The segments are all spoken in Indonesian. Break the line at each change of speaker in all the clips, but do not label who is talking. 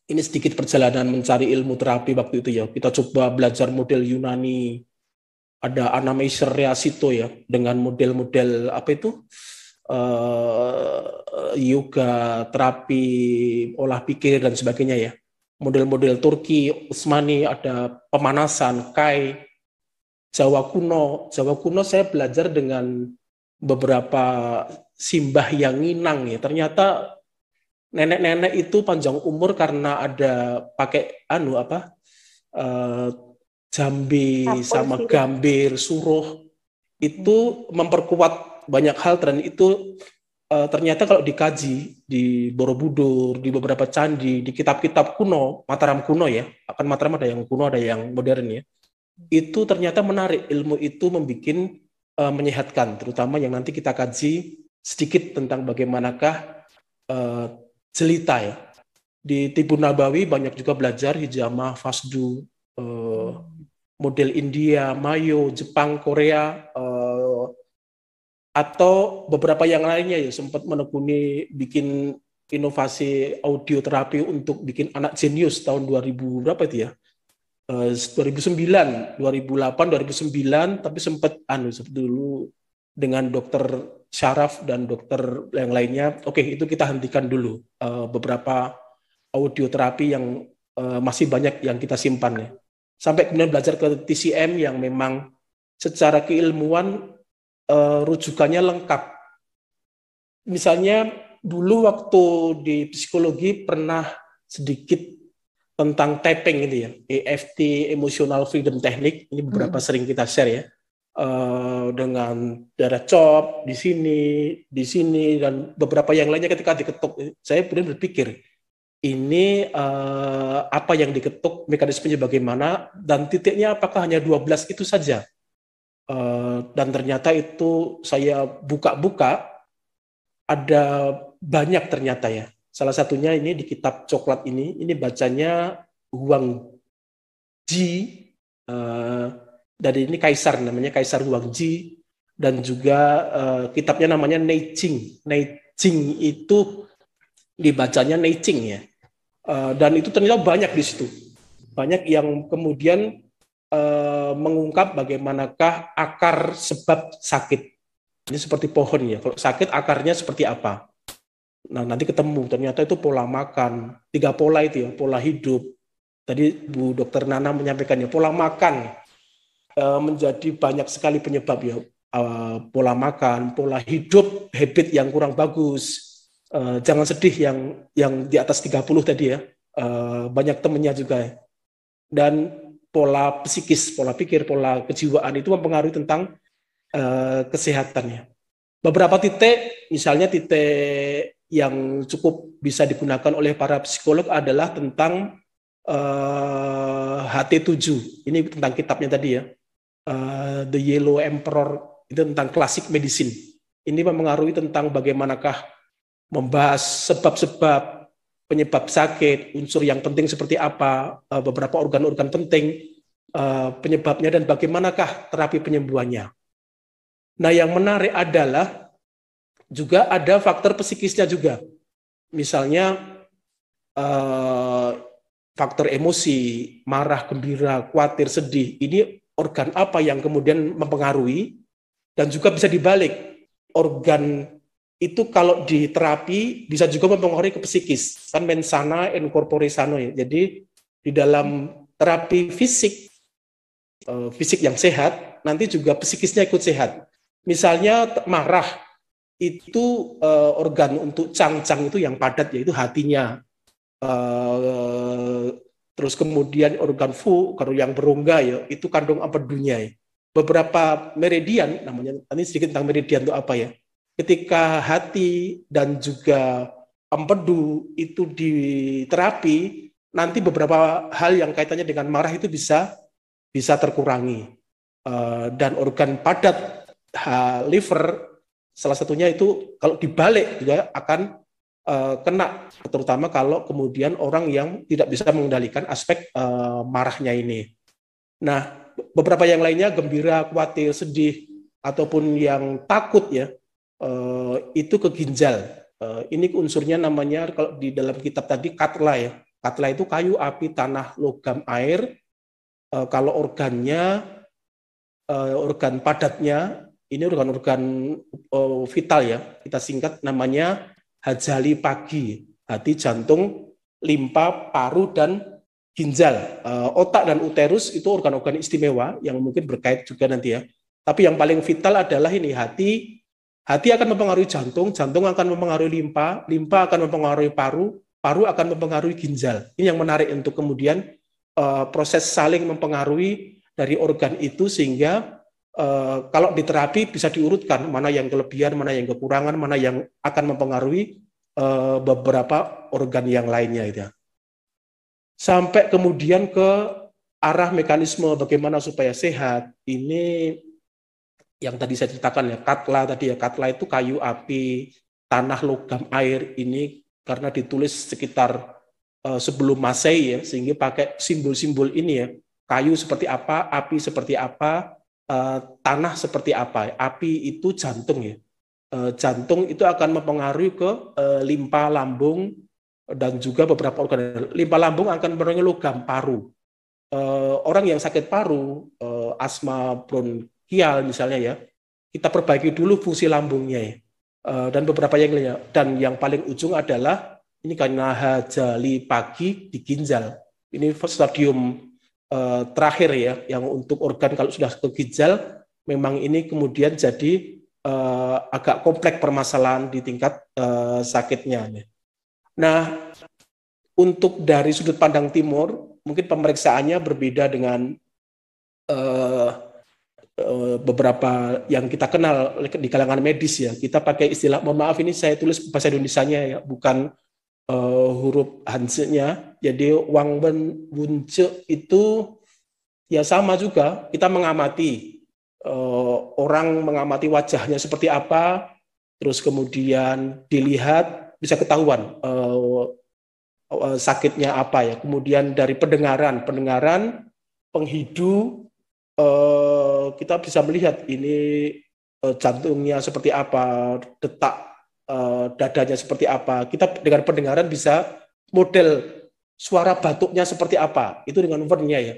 ini sedikit perjalanan mencari ilmu terapi waktu itu ya. Kita coba belajar model Yunani, ada Anamnesis Reasito ya, dengan model-model apa itu, yoga, terapi, olah pikir dan sebagainya ya. Model-model Turki, Utsmani, ada pemanasan, Kai, Jawa kuno. Jawa kuno saya belajar dengan beberapa simbah yang nginang ya. Ternyata nenek-nenek itu panjang umur karena ada pakai eh, jambe
Apel
sama
sirup.
gambir, suruh, itu memperkuat banyak hal, dan itu ternyata kalau dikaji di Borobudur, di beberapa candi, di kitab-kitab kuno, Mataram kuno ya, akan Mataram ada yang kuno, ada yang modern ya, itu ternyata menarik, ilmu itu membuat menyehatkan, terutama yang nanti kita kaji sedikit tentang bagaimanakah uh, jelita ya. Di Tibun Nabawi banyak juga belajar hijama, fasdu, model India, Mayo, Jepang, Korea, atau beberapa yang lainnya ya, sempat menekuni bikin inovasi audio terapi untuk bikin anak jenius tahun 2000 berapa itu ya, 2009, 2008, 2009, tapi sempat dulu dengan dokter Syaraf dan dokter yang lainnya. Oke, itu kita hentikan dulu beberapa audio terapi yang masih banyak yang kita simpan ya. Sampai kemudian belajar ke TCM yang memang secara keilmuan rujukannya lengkap. Misalnya dulu waktu di psikologi pernah sedikit tentang tapping ini ya, EFT, Emotional Freedom Technique, ini beberapa sering kita share ya, dengan darah COP di sini, dan beberapa yang lainnya ketika diketuk, saya benar berpikir, ini apa yang diketuk, mekanismenya bagaimana, dan titiknya apakah hanya 12 itu saja. Dan ternyata itu saya buka-buka, ada banyak ternyata ya. Salah satunya ini di kitab coklat ini bacanya Huang Ji, dari ini kaisar, namanya Kaisar Huang Ji, dan juga kitabnya namanya Neijing. Neijing itu dibacanya Neijing ya. Dan itu ternyata banyak di situ. Banyak yang kemudian mengungkap bagaimanakah akar sebab sakit. Ini seperti pohon ya. Kalau sakit akarnya seperti apa? Nah, nanti ketemu ternyata itu pola makan, 3 pola itu ya, pola hidup. Tadi Bu Dokter Nana menyampaikan ya, pola makan menjadi banyak sekali penyebab ya. Pola makan, pola hidup, habit yang kurang bagus. Jangan sedih yang di atas 30 tadi ya. Banyak temennya juga ya. Dan pola psikis, pola pikir, pola kejiwaan itu mempengaruhi tentang kesehatannya. Beberapa titik, misalnya titik yang cukup bisa digunakan oleh para psikolog adalah tentang HT7. Ini tentang kitabnya tadi ya. The Yellow Emperor, itu tentang klasik medicine. Ini mempengaruhi tentang bagaimanakah membahas sebab-sebab penyebab sakit, unsur yang penting seperti apa, beberapa organ-organ penting, penyebabnya, dan bagaimanakah terapi penyembuhannya. Nah, yang menarik adalah juga ada faktor psikisnya juga. Misalnya faktor emosi, marah, gembira, khawatir, sedih. Ini organ apa yang kemudian mempengaruhi, dan juga bisa dibalik. Organ itu kalau di terapi bisa juga mempengaruhi ke psikis. Kan mens sana in corpore sano ya. Jadi di dalam terapi fisik, fisik yang sehat, nanti juga psikisnya ikut sehat. Misalnya marah, itu organ untuk cang-cang itu yang padat, yaitu hatinya. Terus kemudian organ fu, kalau yang berongga ya, itu kandung empedunya ya. Beberapa meridian, namanya, ini sedikit tentang meridian itu apa ya. Ketika hati dan juga empedu itu diterapi, nanti beberapa hal yang kaitannya dengan marah itu bisa terkurangi. Dan organ padat, liver, salah satunya itu kalau dibalik juga akan kena, terutama kalau kemudian orang yang tidak bisa mengendalikan aspek marahnya ini. Nah, beberapa yang lainnya, gembira, khawatir, sedih, ataupun yang takut ya, itu ke ginjal. Ini unsurnya namanya kalau di dalam kitab tadi katla ya, Katla itu kayu, api, tanah, logam, air. Kalau organnya, organ padatnya, ini organ-organ vital ya, kita singkat namanya hajali pagi, hati, jantung, limpa, paru, dan ginjal. Otak dan uterus itu organ-organ istimewa yang mungkin berkait juga nanti ya. Tapi yang paling vital adalah ini hati. Hati akan mempengaruhi jantung, jantung akan mempengaruhi limpa, limpa akan mempengaruhi paru, paru akan mempengaruhi ginjal. Ini yang menarik untuk kemudian proses saling mempengaruhi dari organ itu sehingga kalau di terapi bisa diurutkan mana yang kelebihan, mana yang kekurangan, mana yang akan mempengaruhi beberapa organ yang lainnya itu ya. Sampai kemudian ke arah mekanisme bagaimana supaya sehat. Ini yang tadi saya ceritakan ya, katla tadi ya, katla itu kayu, api, tanah, logam, air. Ini karena ditulis sekitar sebelum Masehi ya, sehingga pakai simbol-simbol ini ya, kayu seperti apa, api seperti apa, tanah seperti apa. Api itu jantung ya, jantung itu akan mempengaruhi ke limpa lambung dan juga beberapa organ. Limpa lambung akan mempengaruhi logam, paru. Orang yang sakit paru, asma bronkial misalnya ya, kita perbaiki dulu fungsi lambungnya ya, dan beberapa yang lainnya. Dan yang paling ujung adalah ini karena hajali pagi di ginjal. Ini stadium terakhir ya, yang untuk organ kalau sudah ke ginjal, memang ini kemudian jadi agak kompleks permasalahan di tingkat sakitnya. Nah, untuk dari sudut pandang timur, mungkin pemeriksaannya berbeda dengan beberapa yang kita kenal di kalangan medis ya. Kita pakai istilah, mohon maaf ini saya tulis bahasa Indonesianya ya, bukan huruf Hanse-nya. Jadi Wang Ben Wunce itu ya sama juga, kita mengamati orang, mengamati wajahnya seperti apa, terus kemudian dilihat bisa ketahuan sakitnya apa ya. Kemudian dari pendengaran, penghidu, kita bisa melihat ini jantungnya seperti apa, detak dadanya seperti apa. Kita dengan pendengaran bisa model suara batuknya seperti apa, itu dengan wordnya ya.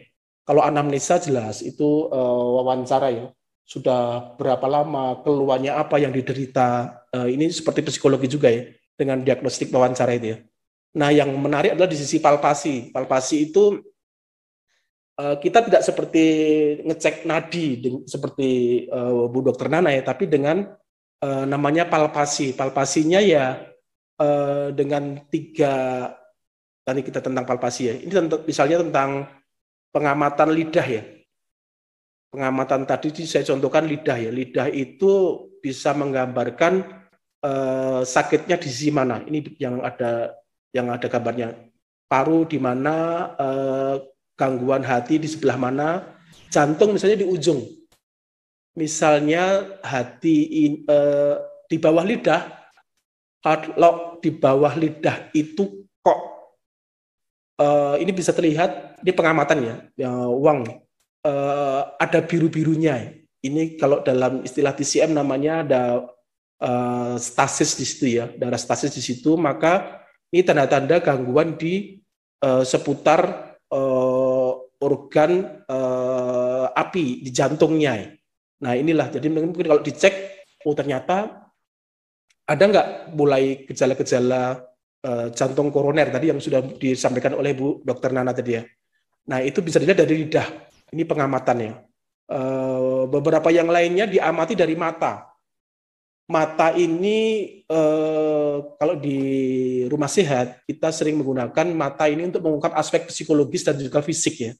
Kalau anamnesa jelas itu wawancara ya, sudah berapa lama, keluhannya apa yang diderita. Ini seperti psikologi juga ya, dengan diagnostik wawancara itu ya. Nah, yang menarik adalah di sisi palpasi. Palpasi itu kita tidak seperti ngecek nadi seperti Bu Dokter Nana ya, tapi dengan namanya palpasi. Palpasinya ya dengan 3, tadi kita tentang palpasi ya. Ini misalnya tentang pengamatan lidah ya. Pengamatan tadi saya contohkan lidah ya. Lidah itu bisa menggambarkan sakitnya di sisi mana. Ini yang ada gambarnya. Paru di mana, gangguan hati di sebelah mana, jantung misalnya di ujung. Misalnya hati di bawah lidah, kalau di bawah lidah itu kok ini bisa terlihat di pengamatan ya, Wang, ada biru-birunya. Ini kalau dalam istilah TCM namanya ada stasis di situ ya, darah stasis di situ, maka ini tanda-tanda gangguan di seputar organ api di jantungnya. Nah inilah, jadi mungkin kalau dicek, oh ternyata ada nggak mulai gejala-gejala jantung koroner tadi yang sudah disampaikan oleh Bu Dokter Nana tadi ya. Nah itu bisa dilihat dari lidah, ini pengamatannya. Beberapa yang lainnya diamati dari mata. Mata ini kalau di rumah sehat kita sering menggunakan mata ini untuk mengungkap aspek psikologis dan juga fisik ya.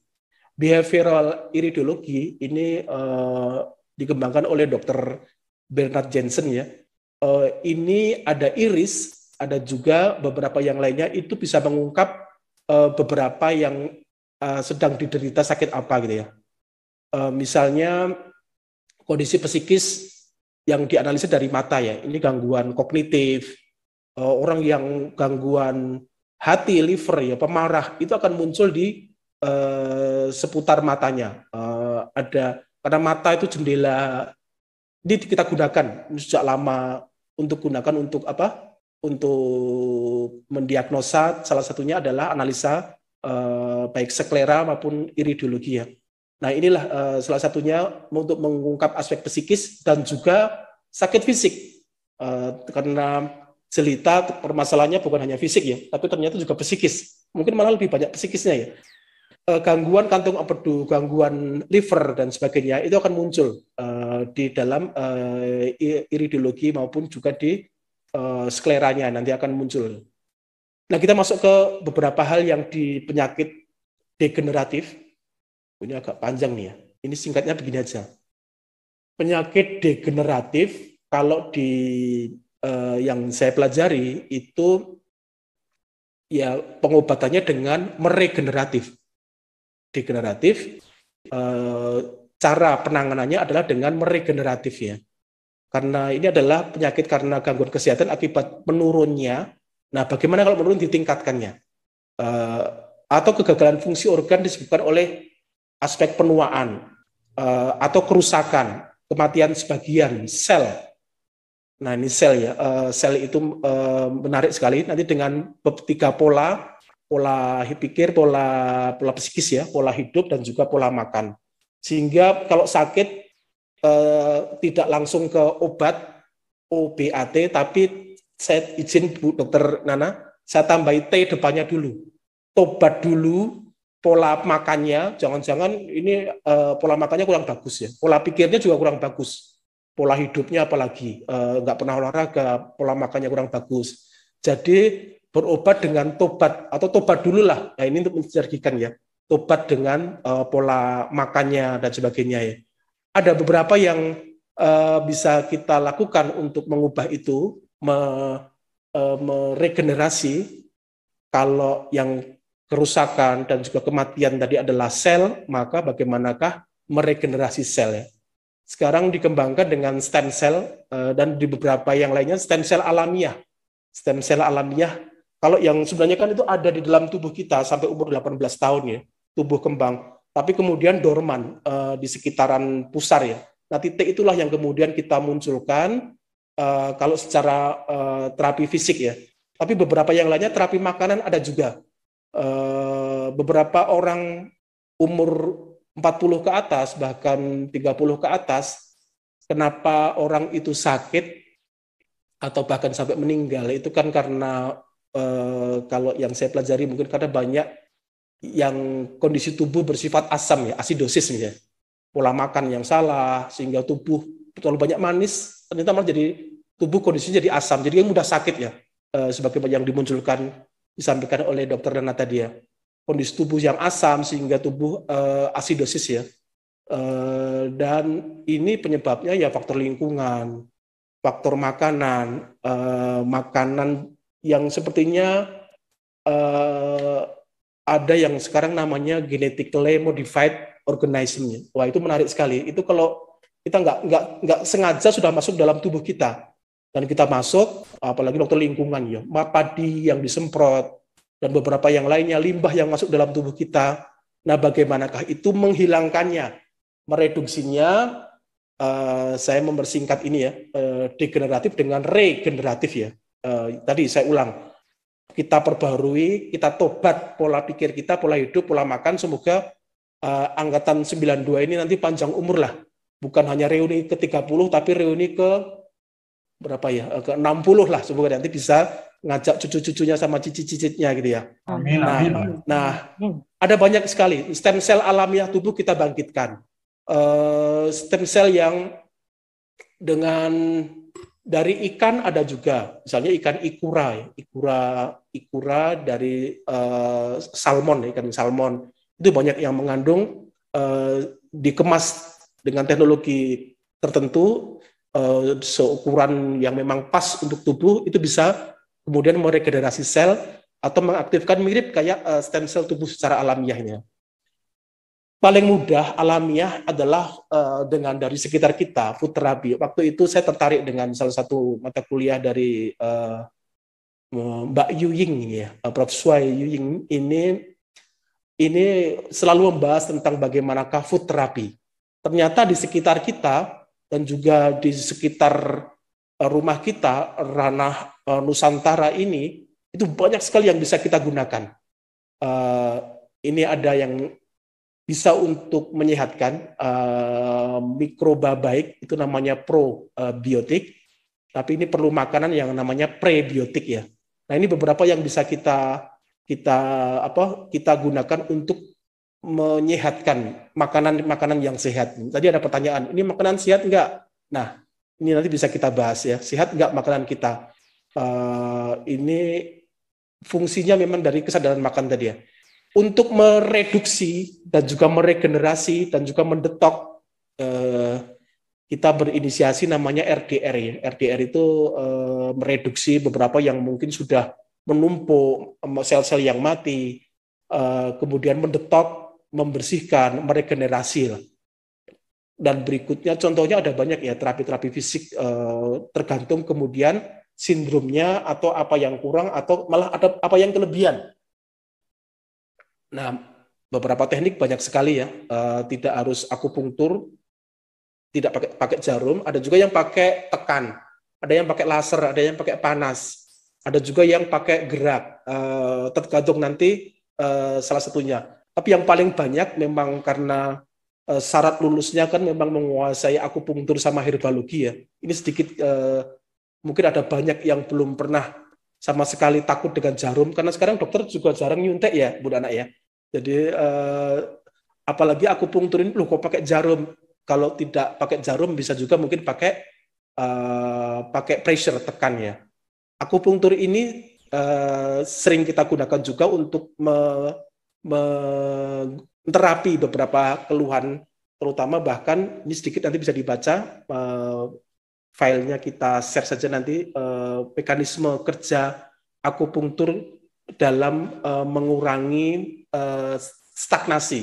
Behavioral iridologi ini dikembangkan oleh Dr. Bernard Jensen ya. Ini ada iris, ada juga beberapa yang lainnya, itu bisa mengungkap beberapa yang sedang diderita sakit apa gitu ya. Misalnya kondisi psikis yang dianalisa dari mata ya, ini gangguan kognitif, orang yang gangguan hati, liver ya, pemarah, itu akan muncul di seputar matanya. Ada, karena mata itu jendela, ini kita gunakan sejak lama untuk apa? untuk mendiagnosa salah satunya adalah analisa baik sklera maupun iridiologi ya. Nah inilah salah satunya untuk mengungkap aspek psikis dan juga sakit fisik karena jelita permasalahannya bukan hanya fisik ya, tapi ternyata juga psikis. Mungkin malah lebih banyak psikisnya ya. Gangguan kantung empedu, gangguan liver dan sebagainya itu akan muncul di dalam iridiologi maupun juga di skleranya nanti akan muncul. Nah kita masuk ke beberapa hal yang di penyakit degeneratif. Ini agak panjang nih ya. Ini singkatnya begini aja. Penyakit degeneratif kalau di yang saya pelajari itu ya pengobatannya dengan meregeneratif. Degeneratif cara penanganannya adalah dengan meregeneratif ya. Karena ini adalah penyakit karena gangguan kesehatan akibat menurunnya. Nah, bagaimana kalau menurun ditingkatkannya? Atau kegagalan fungsi organ disebabkan oleh aspek penuaan atau kerusakan, kematian sebagian sel. Nah, ini sel ya. Sel itu menarik sekali. Nanti dengan 3 pola pikir, pola psikis ya, pola hidup dan juga pola makan. Sehingga kalau sakit tidak langsung ke obat OBAT, tapi saya izin Bu Dokter Nana, saya tambahi T depannya dulu. Tobat dulu, pola makannya, jangan-jangan ini pola makannya kurang bagus ya, pola pikirnya juga kurang bagus, pola hidupnya apalagi nggak pernah olahraga, pola makannya kurang bagus. Jadi berobat dengan tobat atau tobat dulu lah. Nah ini untuk mensinergikan ya, tobat dengan pola makannya dan sebagainya ya. Ada beberapa yang bisa kita lakukan untuk mengubah itu, meregenerasi. Kalau yang kerusakan dan juga kematian tadi adalah sel, maka bagaimanakah meregenerasi sel ya. Sekarang dikembangkan dengan stem cell dan di beberapa yang lainnya stem cell alamiah. Stem cell alamiah, kalau yang sebenarnya kan itu ada di dalam tubuh kita sampai umur 18 tahun ya, tubuh kembang. Tapi kemudian dorman di sekitaran pusar ya. Nah titik itulah yang kemudian kita munculkan kalau secara terapi fisik ya. Tapi beberapa yang lainnya terapi makanan ada juga. Beberapa orang umur 40 ke atas, bahkan 30 ke atas, kenapa orang itu sakit atau bahkan sampai meninggal, itu kan karena kalau yang saya pelajari mungkin karena banyak yang kondisi tubuh bersifat asam ya, asidosis ya. Pola makan yang salah, sehingga tubuh terlalu banyak manis, ternyata malah jadi tubuh kondisinya jadi asam, jadi mudah sakit ya. Sebagaimana yang dimunculkan, disampaikan oleh Dokter Nana tadi ya. Kondisi tubuh yang asam sehingga tubuh asidosis ya. Dan ini penyebabnya ya faktor lingkungan, faktor makanan, makanan yang sepertinya ada yang sekarang namanya genetically modified organism. Wah itu menarik sekali. Itu kalau kita nggak sengaja sudah masuk dalam tubuh kita dan kita masuk, apalagi dokter lingkungan ya, padi yang disemprot dan beberapa yang lainnya, limbah yang masuk dalam tubuh kita. Nah bagaimanakah itu menghilangkannya, mereduksinya? Saya mempersingkat ini ya, degeneratif dengan regeneratif ya. Tadi saya ulang, kita perbaharui, kita tobat pola pikir kita, pola hidup, pola makan. Semoga angkatan 92 ini nanti panjang umur lah. Bukan hanya reuni ke-30, tapi reuni ke berapa ya? Ke-60 lah. Semoga nanti bisa ngajak cucu-cucunya sama cicit-cicitnya gitu ya.
Amin, amin.
Nah, ada banyak sekali stem cell alamiah tubuh kita bangkitkan. Stem cell yang dengan dari ikan ada juga, misalnya ikan ikura dari salmon, ikan salmon itu banyak yang mengandung dikemas dengan teknologi tertentu seukuran yang memang pas untuk tubuh, itu bisa kemudian meregenerasi sel atau mengaktifkan mirip kayak stem cell tubuh secara alamiahnya. Paling mudah alamiah adalah dengan dari sekitar kita, food therapy. Waktu itu saya tertarik dengan salah satu mata kuliah dari Mbak Yu Ying ya, Prof. Swai Yu Ying ini selalu membahas tentang bagaimanakah food therapy. Ternyata di sekitar kita dan juga di sekitar rumah kita, ranah Nusantara ini itu banyak sekali yang bisa kita gunakan. Ini ada yang bisa untuk menyehatkan, mikroba baik, itu namanya probiotik, tapi ini perlu makanan yang namanya prebiotik ya. Nah ini beberapa yang bisa kita gunakan untuk menyehatkan makanan yang sehat. Tadi ada pertanyaan, ini makanan sehat enggak? Nah ini nanti bisa kita bahas ya, sehat enggak makanan kita? Ini fungsinya memang dari kesadaran makan tadi ya. Untuk mereduksi dan juga meregenerasi dan juga mendetok, kita berinisiasi namanya RDR ya. RDR itu mereduksi beberapa yang mungkin sudah menumpuk, sel-sel yang mati, kemudian mendetok, membersihkan, meregenerasi. Dan berikutnya contohnya ada banyak ya, terapi-terapi fisik, tergantung kemudian sindromnya atau apa yang kurang atau malah ada apa yang kelebihan. Nah, beberapa teknik banyak sekali ya, tidak harus akupunktur, tidak pakai jarum, ada juga yang pakai tekan, ada yang pakai laser, ada yang pakai panas, ada juga yang pakai gerak, tergantung nanti salah satunya. Tapi yang paling banyak memang karena syarat lulusnya kan memang menguasai akupunktur sama herbalogi ya. Ini sedikit mungkin ada banyak yang belum pernah sama sekali takut dengan jarum, karena sekarang dokter juga jarang nyuntik ya, Bu Anak ya. Jadi apalagi akupunktur ini, loh kok pakai jarum? Kalau tidak pakai jarum bisa juga mungkin pakai pressure, tekan ya. Akupunktur ini sering kita gunakan juga untuk terapi beberapa keluhan, terutama bahkan ini sedikit nanti bisa dibaca, filenya kita share saja nanti, mekanisme kerja akupunktur dalam mengurangi stagnasi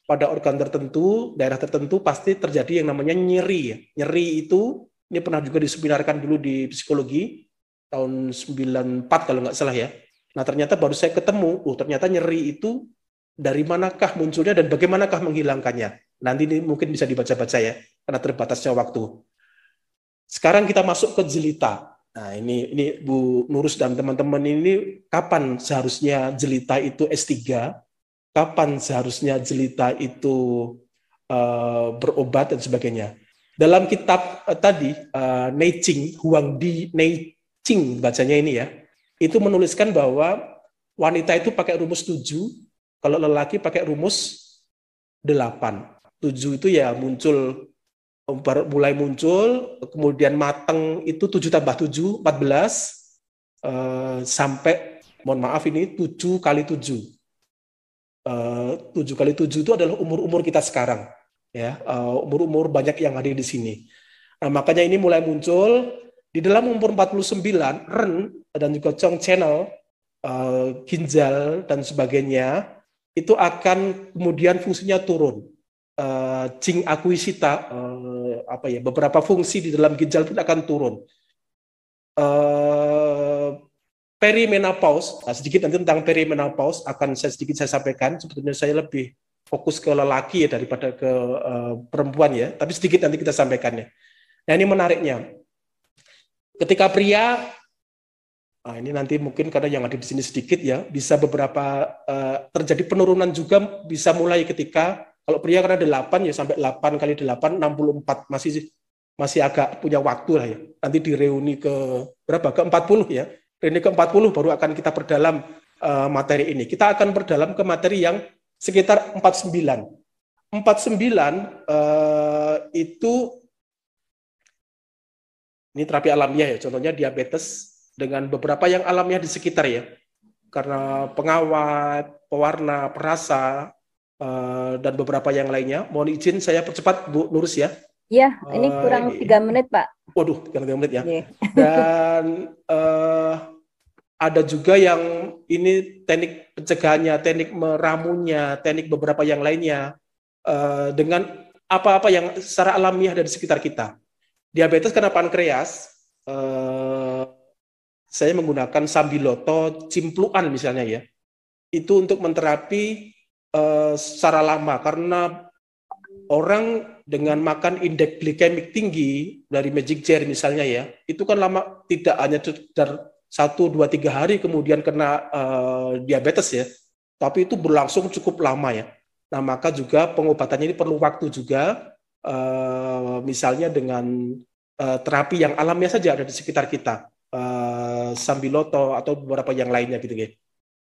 pada organ tertentu, daerah tertentu pasti terjadi yang namanya nyeri. Nyeri itu, ini pernah juga diseminarkan dulu di psikologi, tahun 94 kalau nggak salah ya. Nah ternyata baru saya ketemu, ternyata nyeri itu dari manakah munculnya dan bagaimanakah menghilangkannya. Nanti ini mungkin bisa dibaca-baca ya, karena terbatasnya waktu. Sekarang kita masuk ke jelita. Nah ini Bu Nurus dan teman-teman ini, kapan seharusnya jelita itu S3, kapan seharusnya jelita itu berobat dan sebagainya. Dalam kitab tadi, Neicing, Huangdi Neicing bacanya ini ya, itu menuliskan bahwa wanita itu pakai rumus 7, kalau lelaki pakai rumus 8. 7 itu ya mulai muncul, kemudian mateng itu 7 tambah 7, 14, sampai, mohon maaf ini 7 kali 7. 7 kali 7 itu adalah umur-umur kita sekarang. Ya, umur-umur banyak yang hadir di sini. Nah, makanya ini mulai muncul, di dalam umur 49, Ren dan juga Chong Channel, ginjal dan sebagainya, itu akan kemudian fungsinya turun. Jing akuisita, beberapa fungsi di dalam ginjal pun akan turun. Perimenopause, sedikit nanti tentang perimenopause akan saya sampaikan. Sebetulnya saya lebih fokus ke lelaki ya daripada ke perempuan ya, tapi sedikit nanti kita sampaikan ya. Nah ini menariknya, ketika pria, ini nanti mungkin karena yang ada di sini sedikit ya, bisa beberapa terjadi penurunan juga, bisa mulai ketika, kalau pria karena 8 ya sampai 8 kali 8, 64, masih agak punya waktu lah ya. Nanti di reuni ke berapa? Ke 40 ya. Reuni ke 40 baru akan kita perdalam materi ini. Kita akan perdalam ke materi yang sekitar 49. 49 itu, ini terapi alamiah ya, contohnya diabetes dengan beberapa yang alamiah di sekitar ya. Karena pengawat, pewarna, perasa, dan beberapa yang lainnya. Mohon izin saya percepat Bu Nurus ya.
Iya, ini kurang 3 menit Pak.
Waduh, 3 menit ya. Yeah. Dan ada juga yang ini teknik pencegahannya, teknik meramunya, teknik beberapa yang lainnya, dengan apa-apa yang secara alamiah dari sekitar kita. Diabetes karena pankreas, saya menggunakan sambiloto cimpluan misalnya ya. Itu untuk menterapi secara lama, karena orang dengan makan indeks glikemik tinggi dari Magic Jar misalnya ya, itu kan lama, tidak hanya sekitar 1, 2, 3 hari kemudian kena diabetes ya, tapi itu berlangsung cukup lama ya. Nah, maka juga pengobatannya ini perlu waktu juga, misalnya dengan terapi yang alamiah saja ada di sekitar kita, sambiloto atau beberapa yang lainnya gitu ya.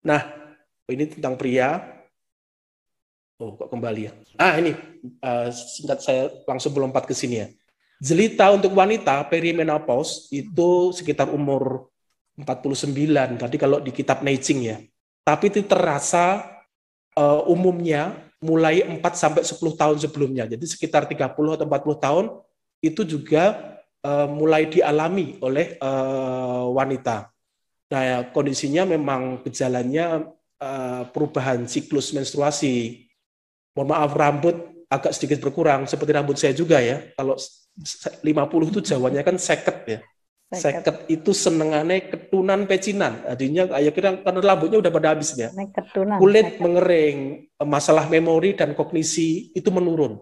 Nah, ini tentang pria. Oh, kok kembali ya? Ini singkat saya langsung melompat ke sini ya. Jelita untuk wanita perimenopause itu sekitar umur 49, tadi kalau di kitab Neijing ya. Tapi itu terasa umumnya mulai 4-10 tahun sebelumnya. Jadi sekitar 30 atau 40 tahun itu juga mulai dialami oleh wanita. Nah, kondisinya memang gejalanya perubahan siklus menstruasi. Mohon maaf, rambut agak sedikit berkurang, seperti rambut saya juga ya. Kalau 50 itu Jawanya kan seket ya. Seket itu senengannya ketunan pecinan. Artinya kira karena rambutnya udah pada habis ya. Kulit mengering, masalah memori dan kognisi itu menurun.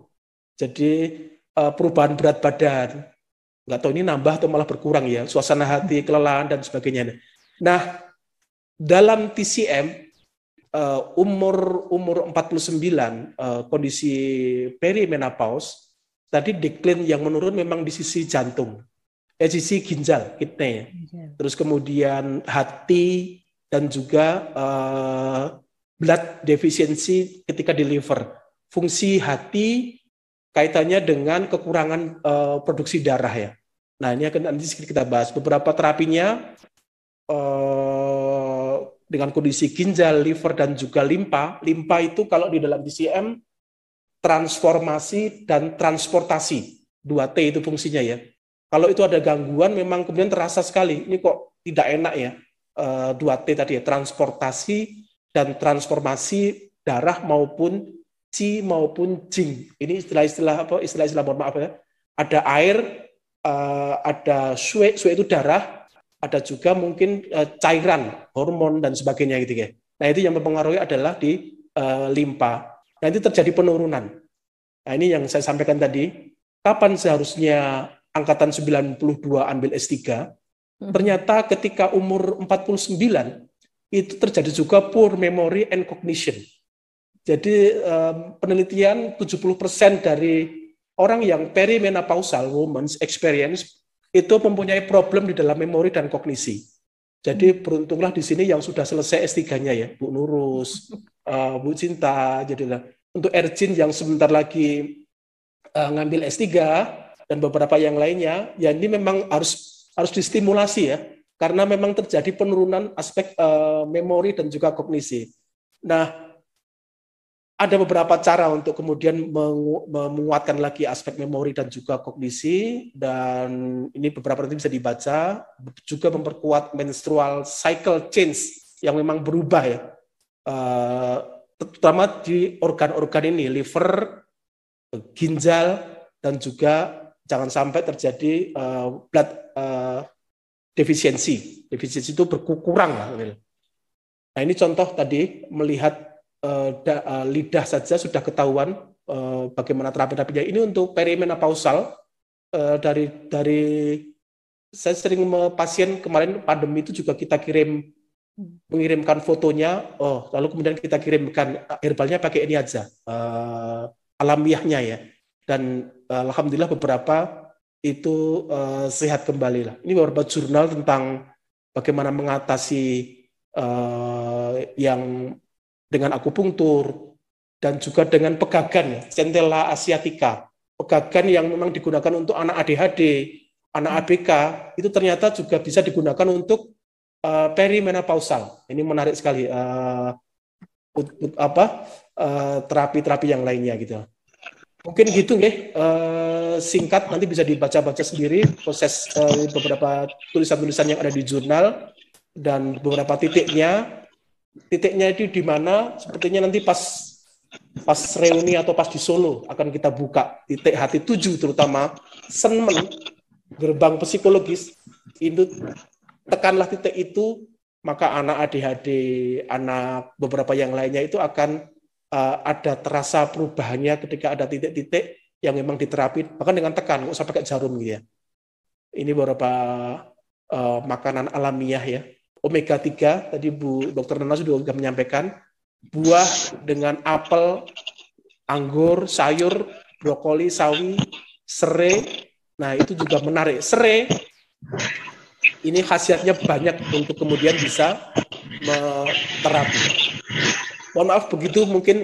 Jadi perubahan berat badan, nggak tahu ini nambah atau malah berkurang ya. Suasana hati, kelelahan dan sebagainya. Nah, dalam TCM umur 49 kondisi perimenopause tadi decline yang menurun memang di sisi jantung, sisi ginjal, kidney, terus kemudian hati dan juga blood deficiency ketika di liver. Fungsi hati kaitannya dengan kekurangan produksi darah ya. Nah, ini akan nanti kita bahas beberapa terapinya dengan kondisi ginjal, liver, dan juga limpa. Limpa itu kalau di dalam DCM, transformasi dan transportasi. 2T itu fungsinya ya. Kalau itu ada gangguan, memang kemudian terasa sekali. Ini kok tidak enak ya. 2T tadi ya, transportasi dan transformasi darah maupun Qi maupun Jing. Ini istilah-istilah apa? Istilah-istilah mohon maaf ya. Ada air, ada shui itu darah, ada juga mungkin cairan, hormon dan sebagainya gitu ya. Nah, itu yang mempengaruhi adalah di limpa. Nah, itu terjadi penurunan. Nah, ini yang saya sampaikan tadi. Kapan seharusnya angkatan 92 ambil S3? Ternyata ketika umur 49 itu terjadi juga poor memory and cognition. Jadi penelitian 70% dari orang yang perimenopausal women's experience itu mempunyai problem di dalam memori dan kognisi. Jadi beruntunglah di sini yang sudah selesai S3-nya ya, Bu Nurus, Bu Cinta, jadilah untuk Erjin yang sebentar lagi ngambil S3 dan beberapa yang lainnya, ya ini memang harus distimulasi ya, karena memang terjadi penurunan aspek memori dan juga kognisi. Nah, ada beberapa cara untuk kemudian menguatkan lagi aspek memori dan juga kognisi, dan ini beberapa nanti bisa dibaca, juga memperkuat menstrual cycle change yang memang berubah ya, terutama di organ-organ ini, liver, ginjal, dan juga jangan sampai terjadi blood defisiensi. Defisiensi itu berkurang lah. Nah, ini contoh tadi melihat lidah saja sudah ketahuan bagaimana terapi-terapinya. Ini untuk perimenopausal, dari saya sering pasien kemarin pandemi itu juga kita mengirimkan fotonya, lalu kemudian kita kirimkan herbalnya pakai ini aja, alamiahnya ya, dan alhamdulillah beberapa itu sehat kembali lah. Ini beberapa jurnal tentang bagaimana mengatasi yang dengan akupunktur dan juga dengan pegagan ya, Centella asiatica, pegagan yang memang digunakan untuk anak ADHD, anak ABK, itu ternyata juga bisa digunakan untuk perimenopausal. Ini menarik sekali, terapi-terapi yang lainnya gitu. Mungkin gitu nih, singkat, nanti bisa dibaca-baca sendiri proses beberapa tulisan-tulisan yang ada di jurnal dan beberapa titiknya itu di mana sepertinya nanti pas reuni atau pas di Solo akan kita buka titik hati 7, terutama semen, gerbang psikologis itu, tekanlah titik itu, maka anak ADHD, anak beberapa yang lainnya itu akan ada terasa perubahannya ketika ada titik-titik yang memang diterapi bahkan dengan tekan, nggak usah pakai jarum gitu ya. Ini beberapa makanan alamiah ya. Omega 3 tadi Bu Dr. Nana sudah menyampaikan, buah dengan apel, anggur, sayur, brokoli, sawi, serai. Nah, itu juga menarik. Serai ini khasiatnya banyak untuk kemudian bisa terapi. Mohon maaf begitu mungkin